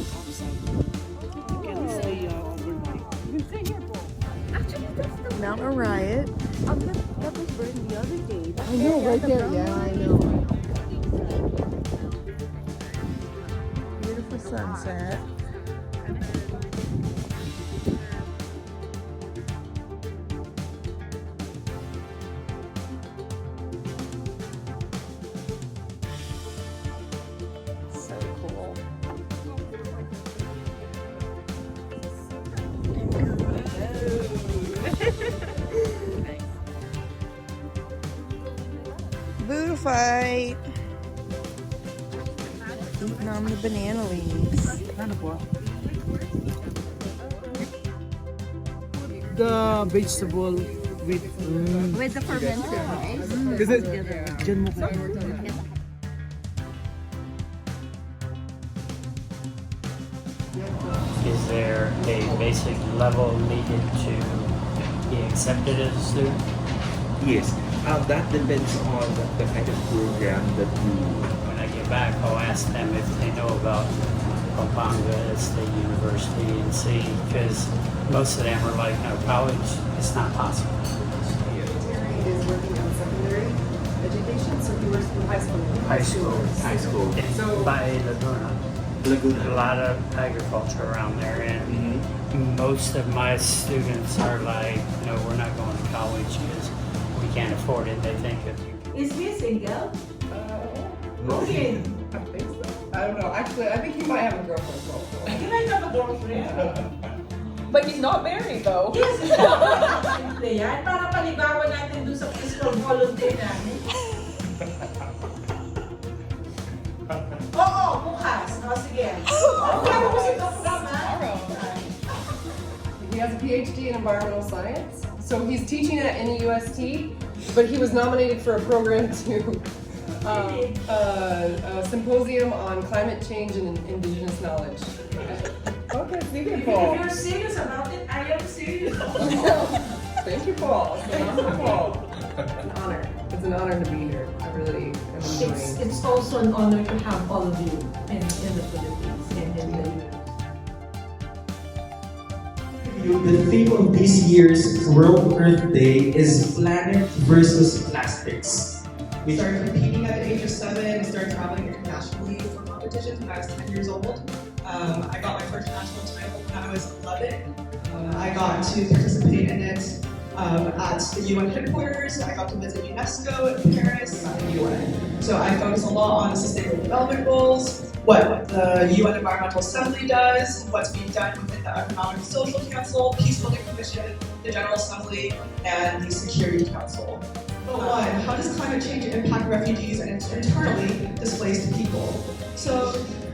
You can stay overnight. You can stay here, bro. Actually, that's the Mount Riot. that was burned the other day. That I know, area, right the there. brown Yeah, I line. know. Beautiful sunset. So cool. Buddha fight. Eating on the banana leaves. Ano po? The vegetable with With the fermented rice. Kasi dyan mo kayo. Is there a basic level needed to be accepted as a student? Yes, that depends on the kind of program that you. When I get back, I'll ask them if they know about Pampanga State University and see, because most of them are like, no, college, it's not possible. Is working on secondary education, so he works in high school. High school. So- By Laguna. A lot of agriculture around there, and most of my students are like, no, we're not going to college because we can't afford it. They think of you. Is he single? Okay. I think so. I don't know. Actually, I think he might have a girlfriend as well. He might have a girlfriend. But he's not married though. Yes, it's not. Simple yan. Para paligawan natin dun sa Peace Corps Volunteer namin. Oo, bukas. O, sige. Kaya mo si Kapram, ha? He has a PhD in environmental science. So he's teaching at NUST, but he was nominated for a program to a symposium on climate change and indigenous knowledge. Okay, thank you, If Paul. you're serious about it, I am serious. Thank you, Paul. Thank you, Paul. An honor. It's an honor to be here. I really am enjoying. It's also an honor to have all of you in the Philippines and in the US. The theme of this year's World Earth Day is planet versus plastics. We started competing at the age of 7, started traveling internationally for competitions when I was 10 years old. I got my first national title when I was 11. I got to participate in it at the UN headquarters. I got to visit UNESCO in Paris and the UN. So I focus a lot on the Sustainable Development Goals, what the UN Environmental Assembly does, what's being done within the Economic and Social Council, Peace Building Commission, the General Assembly, and the Security Council. But one, how does climate change impact refugees and internally displaced people? So,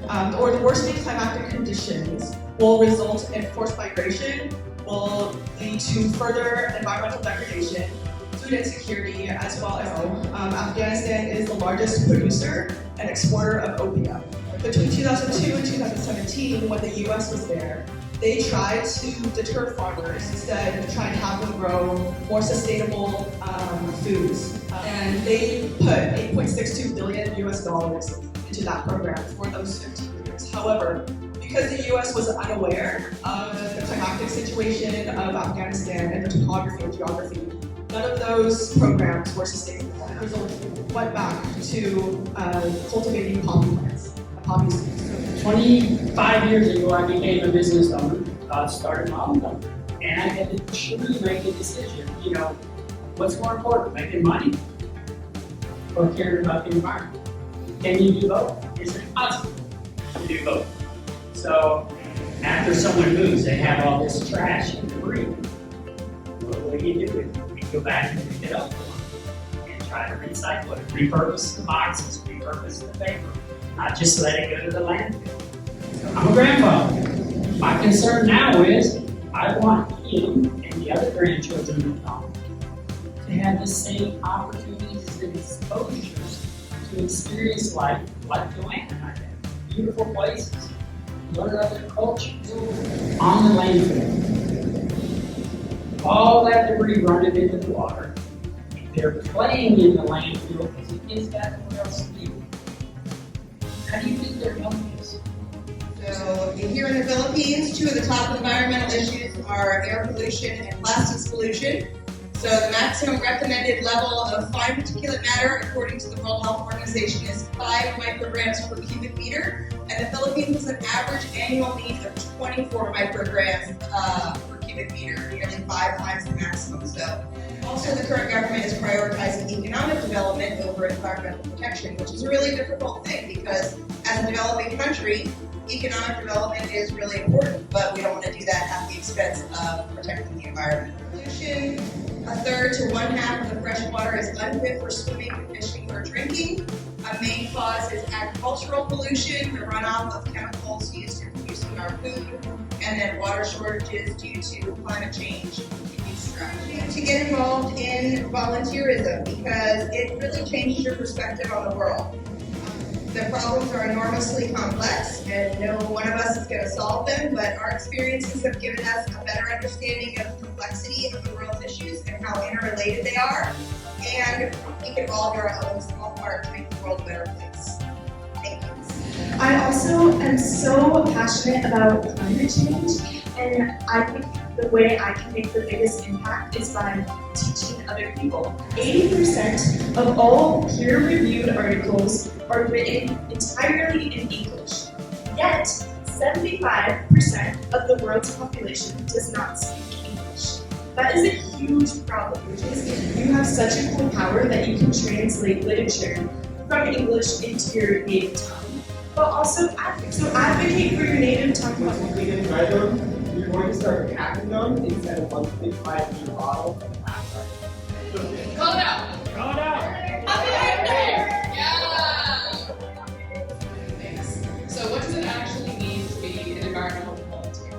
the worsening climatic conditions will result in forced migration, will lead to further environmental degradation, food insecurity, as well as Afghanistan is the largest producer and exporter of opium. Between 2002 and 2017, when the US was there, they tried to deter farmers, instead of trying to have them grow more sustainable foods. And they put $8.62 billion US dollars into that program for those 15 years. However, because the US was unaware of the climatic situation of Afghanistan and the topography and geography, none of those programs were sustainable. As a result, went back to cultivating poppy plants, poppy seeds. 25 years ago, I became a business owner, started my own company, and I had to truly make a decision. You know, what's more important, making money or caring about the environment? Can you do both? Is it possible to do both? So, after someone moves, they have all this trash and debris. What do you do with it? You go back and pick it up and try to recycle it, repurpose the boxes, repurpose the paper. Not just let it go to the landfill. I'm a grandfather. My concern now is I want him and the other grandchildren to come to have the same opportunities and exposures to experience life like Joanna and I have. Beautiful places, learn other cultures on the landfill. All that debris running into the water. They're playing in the landfill because the kids got nowhere else to be. How do you think they're doing this? So here in the Philippines, two of the top environmental issues are air pollution and plastics pollution. So the maximum recommended level of fine particulate matter, according to the World Health Organization, is 5 micrograms per cubic meter, and the Philippines has an average annual need of 24 micrograms per cubic meter, nearly 5 times the maximum. So, also the current government is prioritizing economic development over environmental protection, which is a really difficult thing because as a developing country, economic development is really important, but we don't want to do that at the expense of protecting the environment. Pollution. A third to 1/2 of the fresh water is unfit for swimming, fishing, or drinking. A main cause is agricultural pollution, the runoff of chemicals used in producing our food, and then water shortages due to climate change. To get involved in volunteerism because it really changes your perspective on the world. The problems are enormously complex and no one of us is going to solve them, but our experiences have given us a better understanding of the complexity of the world's issues and how interrelated they are, and we can all do our own small part to make the world a better place. Thank you. I also am so passionate about climate change, and I think the way I can make the biggest impact is by teaching other people. 80% of all peer-reviewed articles are written entirely in English, yet 75% of the world's population does not speak English. That is a huge problem. You have such a cool power that you can translate literature from English into your native tongue, but also advocate for your native tongue. You're going to start packing them instead of one big 5-liter bottle. Call it out. Call it out. Happy birthday! Yeah! Thanks. So what does it actually mean to be an environmental volunteer?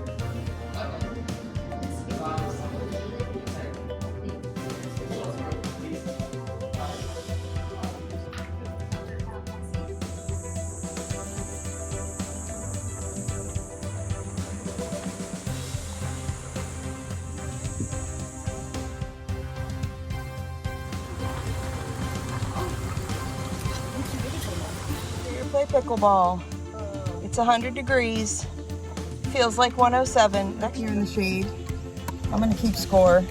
Here, play pickleball. It's 100 degrees. Feels like 107. Back here in the shade. I'm gonna keep score.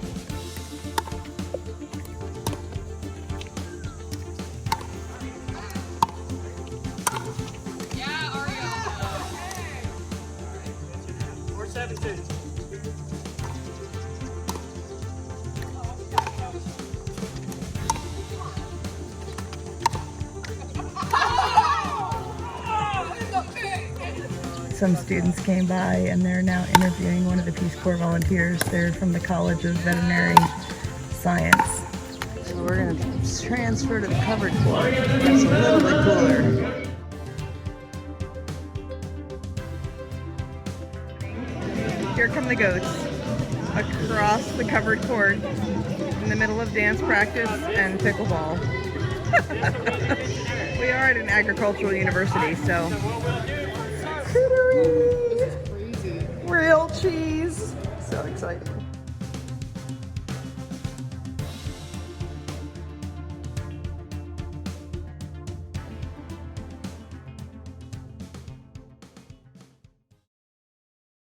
Yeah, Ario. 472. Some students came by and they're now interviewing one of the Peace Corps volunteers. They're from the College of Veterinary Science. So we're going to transfer to the covered court. It's a little bit cooler. Here come the goats across the covered court in the middle of dance practice and pickleball. We are at an agricultural university, so.